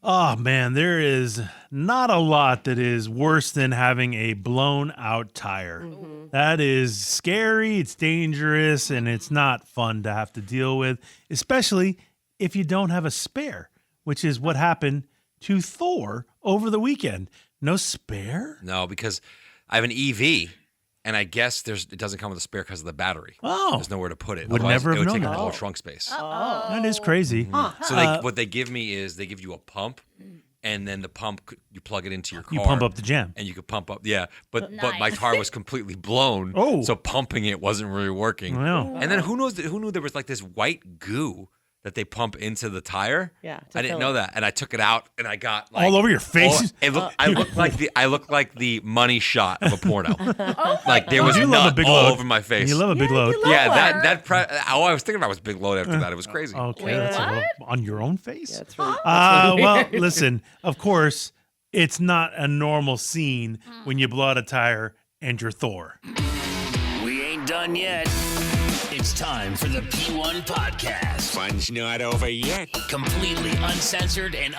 Oh, man, there is not a lot that is worse than having a blown out tire. Mm-hmm. That is scary, it's dangerous, and it's not fun to have to deal with, especially if you don't have a spare, which is what happened to Thor over the weekend. No spare? No, because I have an EV, and I guess it doesn't come with a spare because of the battery. Oh. There's nowhere to put it. Would Otherwise, never it would have take known up that. all trunk space. That is crazy. So what they give me is they give you a pump, and then the pump, you plug it into your car. You pump up the jam. And you could pump up, yeah. But my Nice. car was completely blown, so pumping it wasn't really working. Wow. And then who knew there was like this white goo that they pump into the tire? Yeah, I didn't know that, and I took it out, and I got like All over your face? I looked like the money shot of a porno. Like there was You love a nut big all load. over my face. You love a big load. Yeah, all I was thinking about was big load after that. It was crazy. Okay, Wait, that's what? on your own face? Yeah, that's right. Well, listen, of course, it's not a normal scene when you blow out a tire and you're Thor. We ain't done yet. It's time for the P1 podcast. Fun's not over yet. Completely uncensored and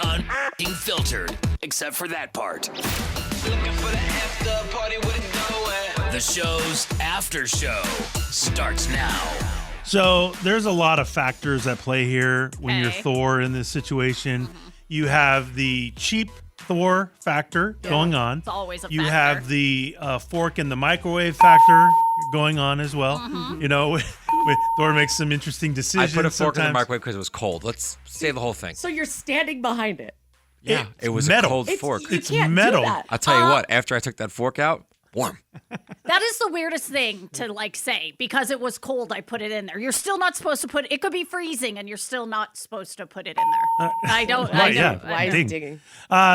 unfiltered, except for that part. Looking for the after party with it going. The show's after show starts now. So there's a lot of factors at play here when you're Okay. Thor in this situation. You have the cheap Thor factor going on. It's always a You factor. have the fork in the microwave factor going on as well. You know, Thor makes some interesting I decisions. put a fork in the sometimes. microwave because it was cold. Let's say the whole thing. So you're standing behind it. Yeah, it was metal. a cold fork. You It's can't metal. Do that. I'll tell you what. After I took that fork out, warm. That is the weirdest thing to say because it was cold. I put it in there. You're still not supposed to put it. It could be freezing, and you're still not supposed to put it in there. I don't. I Right, don't. yeah. Why is Ding. he digging?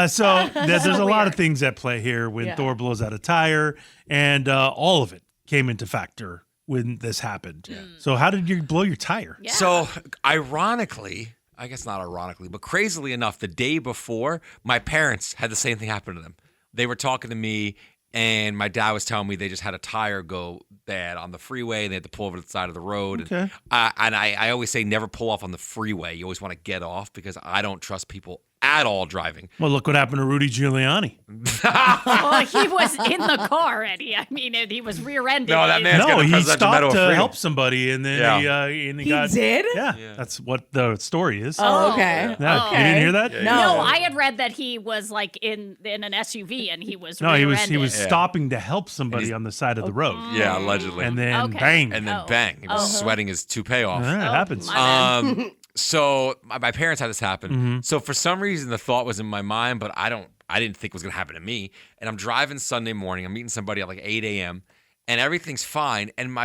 So there's a lot of weird. things at play here when Yeah. Thor blows out a tire, and all of it came into factor when this happened. So how did you blow your tire? Yeah. So, ironically, I guess not ironically, but crazily enough, the day before, my parents had the same thing happen to them. They were talking to me, and my dad was telling me they just had a tire go bad on the freeway, and they had to pull over to the side of the road. Okay. And I always say never pull off on the freeway. You always want to get off because I don't trust people at all driving. Well, look what happened to Rudy Giuliani. Well, he was in the car, Eddie. I mean, he was rear-ended. No, that man's got No, the he presidential Medal stopped of to Freedom. help somebody, and then he He got. did? Yeah, that's what the story is. Oh, okay. Yeah, you didn't hear that? No, I had read that he was like in an SUV and he was No, he was rear-ended. stopping to help somebody on the side of the road, Yeah, allegedly. and then Okay. bang, And then Oh. bang, he was sweating his toupee off. it happens. my bad. So my parents had this happen. Mm-hmm. So for some reason, the thought was in my mind, but I didn't think it was going to happen to me. And I'm driving Sunday morning. I'm meeting somebody at like 8 a.m. and everything's fine. And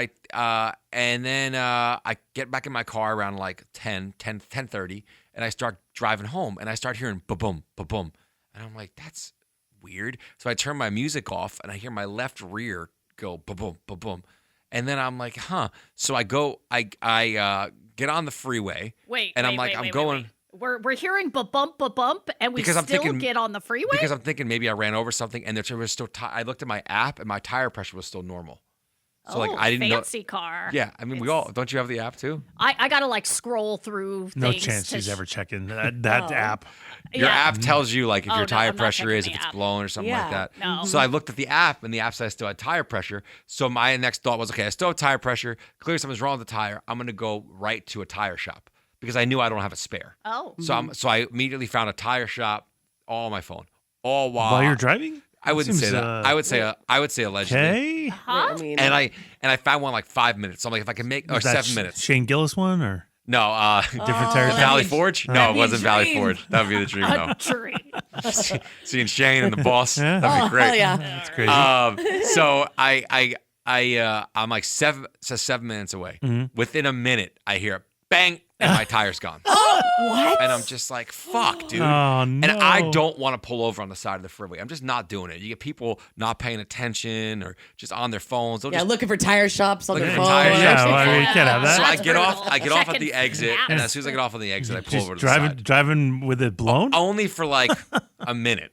then I get back in my car around like 10:30, and I start driving home, and I start hearing ba-boom, ba-boom. And I'm like, that's weird. So I turn my music off, and I hear my left rear go ba-boom, ba-boom. And then I'm like, huh. So I get on the freeway. Wait, and wait, I'm like, wait, I'm wait, going. wait. We're hearing ba-bump, ba-bump, and we Because I'm still thinking- get on the freeway? Because I'm thinking maybe I ran over something, and there was still. I looked at my app, and my tire pressure was still normal. So like I didn't fancy car. know. Yeah, I mean we all don't. You have the app too? I gotta like scroll through things. No chance to she's ever checking that app. Your Yeah. app tells you like if Oh, your no, tire I'm not pressure checking is, the if it's app. blown or something like Yeah. that. No. So I looked at the app, and the app said I still had tire pressure. So my next thought was, okay, I still have tire pressure. Clearly something's wrong with the tire. I'm gonna go right to a tire shop because I knew I don't have a spare. Oh. So I immediately found a tire shop, all on my phone, all while While you're driving? I wouldn't say Seems, that. I would say allegedly. Okay. Huh? I mean, And I found one like 5 minutes. So I'm like, if I can make or Was that 7 minutes. Shane Gillis one or No, different tire Valley shop? Forge. No, that'd it be a wasn't Valley dream. Forge. That would be the dream. A No, tree. seeing Shane and the boss. Yeah. That'd be great. hell yeah. That's crazy. So I'm like 7 minutes away. Within a minute, I hear a bang, and my tire's gone. What? And I'm just like, fuck, dude. Oh, And no. I don't want to pull over on the side of the freeway. I'm just not doing it. You get people not paying attention or just on their phones. They'll Yeah, just looking for tire shops on Looking their for phone. tire shops. Yeah, well, I mean, you can't have that. So I That's get off. brutal. I get off at Checking the exit, apps. and as soon as I get off on the exit, I pull Just over to the driving side. driving with it blown? Only for like a minute.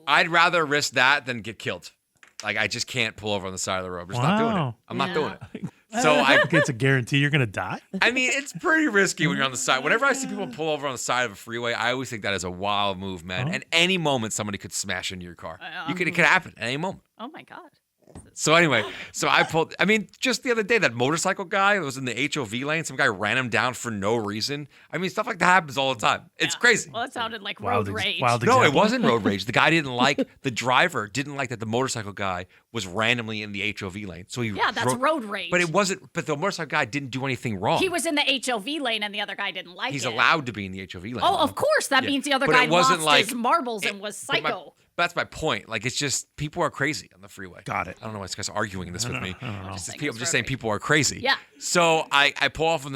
I'd rather risk that than get killed. Like I just can't pull over on the side of the road. I'm just not doing it. Wow. I'm not doing it. So It's a guarantee you're gonna die. I mean, it's pretty risky when you're on the side. Whenever I see people pull over on the side of a freeway, I always think that is a wild move, man. And any moment somebody could smash into your car. It could happen at any moment. Oh my God. So anyway, I pulled. I mean, just the other day, that motorcycle guy was in the HOV lane. Some guy ran him down for no reason. I mean, stuff like that happens all the time. It's crazy. Well, it sounded like road rage. No, example. it wasn't road rage. The guy didn't like the driver. Didn't like that the motorcycle guy was randomly in the HOV lane. So that's road rage. But it wasn't. But the motorcycle guy didn't do anything wrong. He was in the HOV lane, and the other guy didn't like it. He's allowed to be in the HOV lane. Oh, of course. That means the other But guy it wasn't lost his marbles and was but psycho. that's my point. Like, it's just people are crazy on the freeway. Got it. I don't know why this guy's arguing this with me. I don't know. I'm just saying people are crazy. Yeah. So I pull off on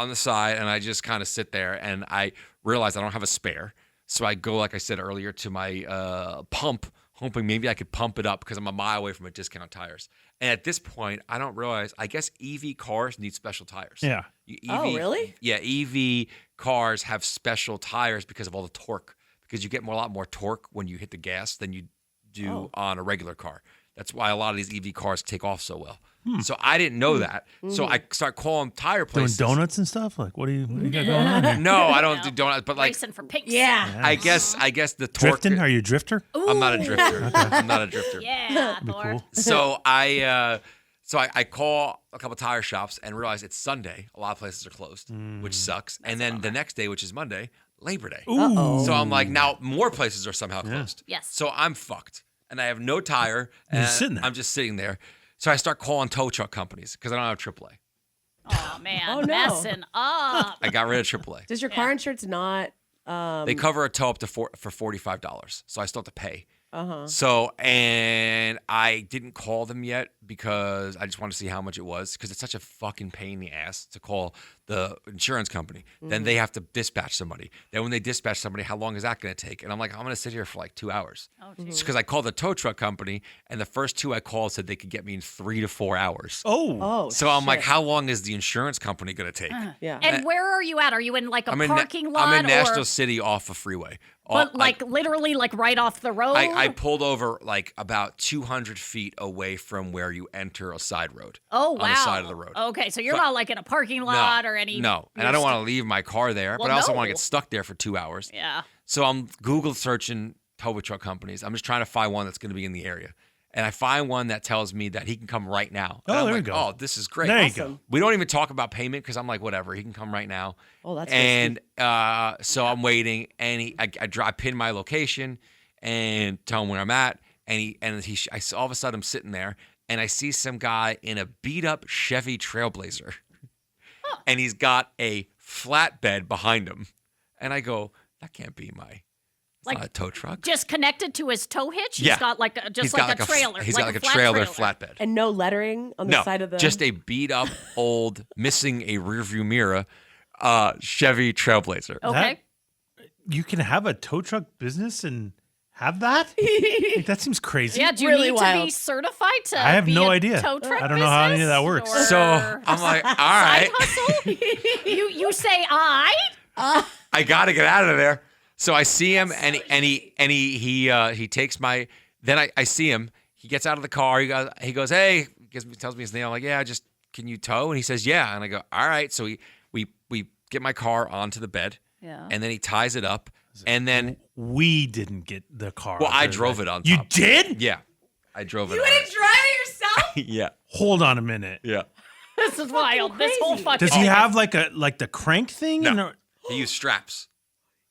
the side, and I just kind of sit there, and I realize I don't have a spare. So I go, like I said earlier, to my pump, hoping maybe I could pump it up because I'm a mile away from a Discount Tires. And at this point, I don't realize, I guess EV cars need special tires. Yeah. Oh, really? Yeah, EV cars have special tires because of all the torque. Because you get a lot more torque when you hit the gas than you do on a regular car. That's why a lot of these EV cars take off so well. So I didn't know that. So I start calling tire Doing places. donuts and stuff. Like, what do you got going on here? No, I don't do donuts. But like, Racing for pigs. Yeah. I guess the torque. Drifting? Are you a drifter? I'm not a drifter. I'm not a drifter. Yeah, Thor. Cool. So I call a couple tire shops and realize it's Sunday. A lot of places are closed, which sucks. And then the next day, which is Monday, Labor Day. Uh-oh. So I'm like, now more places are somehow closed. Yes. So I'm fucked. And I have no tire. You're And just sitting there. I'm just sitting there. So I start calling tow truck companies because I don't have AAA. Oh, man. Oh, no. Messing up. I got rid of AAA. Does your car insurance not? They cover a tow up to for $45. So I still have to pay. So, and I didn't call them yet because I just wanted to see how much it was because it's such a fucking pain in the ass to call the insurance company. Then they have to dispatch somebody. Then when they dispatch somebody, how long is that going to take? And I'm like, I'm going to sit here for like 2 hours. Because I called the tow truck company and the first two I called said they could get me in 3 to 4 hours. Oh. So I'm like, shit. how long is the insurance company going to take? Yeah. And where are you at? Are you in like a I'm in, parking lot? I'm in National or, City off a freeway. but like literally like right off the road? I pulled over like about 200 feet away from where you enter a side road. Oh, wow. On the side of the road. Okay, so you're So- not like in a parking lot or any. No, and I don't want to leave my car there, but Well, I also want to no. get stuck there for 2 hours. Yeah. So I'm Google searching tow truck companies. I'm just trying to find one that's going to be in the area. And I find one that tells me that he can come right now. And Oh, I'm there like, you go. Oh, this is great. There you go. We don't even talk about payment because I'm like, whatever, he can come right now. Oh, that's And so I'm waiting, and I pin my location and tell him where I'm at, and all of a sudden I'm sitting there, and I see some guy in a beat up Chevy Trailblazer, and he's got a flatbed behind him, and I go, that can't be my tow truck. Just connected to his tow hitch? Yeah. He's got like a, just like a trailer. He's like got like a flat trailer flatbed. And no lettering on the No, side of the. just a beat up old, missing a rearview mirror, Chevy Trailblazer. Okay. You can have a tow truck business and have that? Like, that seems crazy. Yeah, do you Really need to be wild. certified to I have be no a idea. tow truck I don't know how any of business? that works. Or So I'm like, all side right, hustle? you say I? I got to get out of there. So I see him, and he takes my. Then I see him. He gets out of the car. He goes, hey. Tells me his name. I'm like, yeah. Just can you tow? And he says, yeah. And I go, all right. So we get my car onto the bed. Yeah. And then he ties it up. And then We didn't get the car. well, I out there, drove right? it on You top. did? Yeah, I drove it. You on. didn't drive it yourself? Yeah, Hold on a minute. yeah. This is wild. This whole crazy. fucking Does he thing. have like the crank thing? No. Or- He used straps.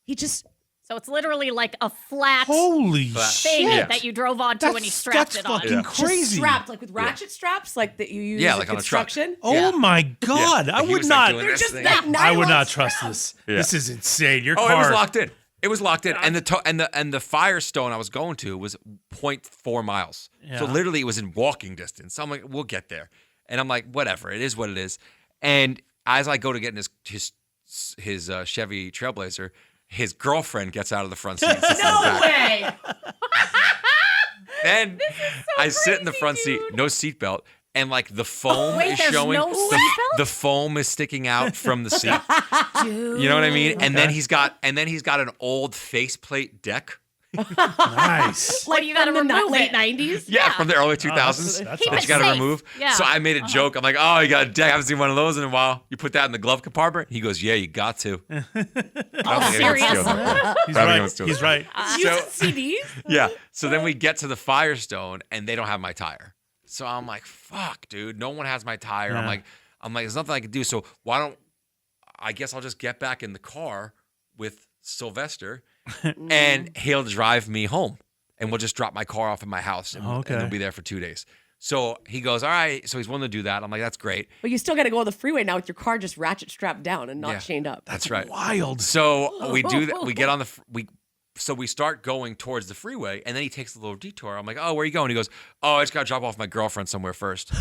He just. So it's literally like a flat Holy thing shit. that you drove onto and he strapped it on. fucking crazy. Just strapped, like with ratchet straps, like that you use Yeah, in like on a truck. construction. Oh Yeah. my God. Yeah. I He would was, like, not. doing They're this just thing. that I would nylon not strap. trust this. Yeah. This is insane. Your Oh, car. it was locked in. It was locked in, and the Firestone I was going to was 0.4 miles. So Yeah. literally, it was in walking distance. So I'm like, we'll get there, and I'm like, whatever. It is what it is. And as I go to get in his Chevy Trailblazer, his girlfriend gets out of the front seat. And sits in the No back. way. Then I sit in the front seat, no seatbelt, and like the foam Wait, is there's showing. no seatbelt? The foam is sticking out from the seat. You know what I mean? And then he's got an old faceplate deck Nice. What, you gotta from the remove late it? 90s. Yeah, Yeah. from the early 2000s. That's Keep that it you got to safe. remove. Yeah. So I made a joke. I'm like, oh, you got I haven't seen one of those in a while. You put that in the glove compartment? He goes, yeah, you got to. I don't think anyone's serious? stealing that. He's I don't think right. anyone's stealing He's that. right. Using CDs? Yeah. So then we get to the Firestone and they don't have my tire. So I'm like, fuck, dude. No one has my tire. I'm Yeah. like, there's nothing I can do. So I guess I'll just get back in the car with Sylvester and he'll drive me home and we'll just drop my car off at my house and, Okay. and he'll be there for 2 days. So he goes, all right. So he's willing to do that. I'm like, that's great. But you still got to go on the freeway now with your car just ratchet strapped down and not Yeah. chained up. That's right. Wild. So we do that. We get on so we start going towards the freeway, and then he takes a little detour. I'm like, oh, where are you going? He goes, oh, I just got to drop off my girlfriend somewhere first.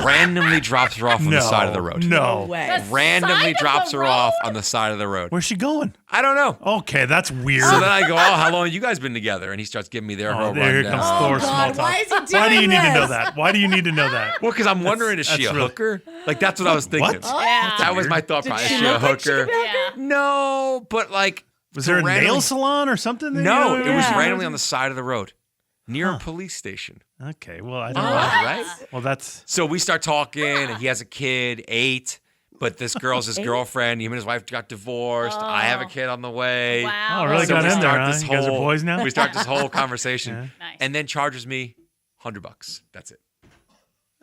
Randomly drops her off on the side of the road. No way. That's- Randomly Side of drops the her off road? on the side of the road. Where's she going? I don't know. Okay, that's weird. So then I go, oh, how long have you guys been together? And he starts giving me their Oh, whole there rundown. comes Thor Oh, small God, talk. why is he Why do you doing need to know this? that? Why do you need to know that? Well, because I'm wondering, is she that's a really- hooker? Like, that's what I was thinking. What? Yeah. That was my thought Did process. she Is she a look like she hooker? could be a Yeah. No, but like. Was to there a randomly- nail salon or something? there? No, You it know? was Yeah. randomly on the side of the road near a police station. Okay, well, I Oh, don't know. right? Well, that's So we start talking, and he has a kid, 8, but this girl's his girlfriend. Him and his wife got divorced. I have a kid on the way. Wow. oh, really So got we in there, start huh? this You guys are whole- boys now? We start this whole conversation, Nice. and then charges me $100. That's it.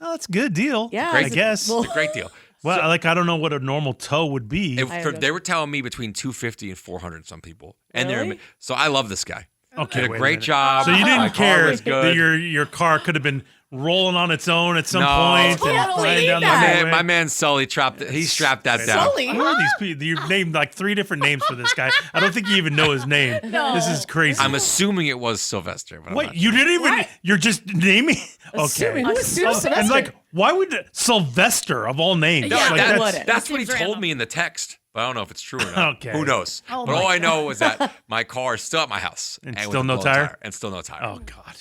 Oh, that's a good deal. Yeah, I it's a- guess. well- It's a great deal. Well, like I don't know what a normal tow would be. They were telling me between $250 and $400. Some people, and Really? so I love this guy. okay, Did a wait great minute. job. So you My didn't car care was good. that your car could have been rolling on its own at some No. point Totally and flying down the that. highway. My man Sully he strapped that down. Sully? Who are these people? You named like 3 different names for this guy. I don't think you even know his name. No. This is crazy. I'm assuming it was Sylvester. But I'm Wait, not you didn't even. What? You're just naming. Assuming. Okay. Who assumes And Sylvester? like, why would Sylvester of all names? Yeah, like, that would. That's what he Seems told random. me in the text, but I don't know if it's true or not. Okay. Who knows? Oh but my all I know is that my car is still at my house. And with still a no blown tire? And still no tire. Oh God.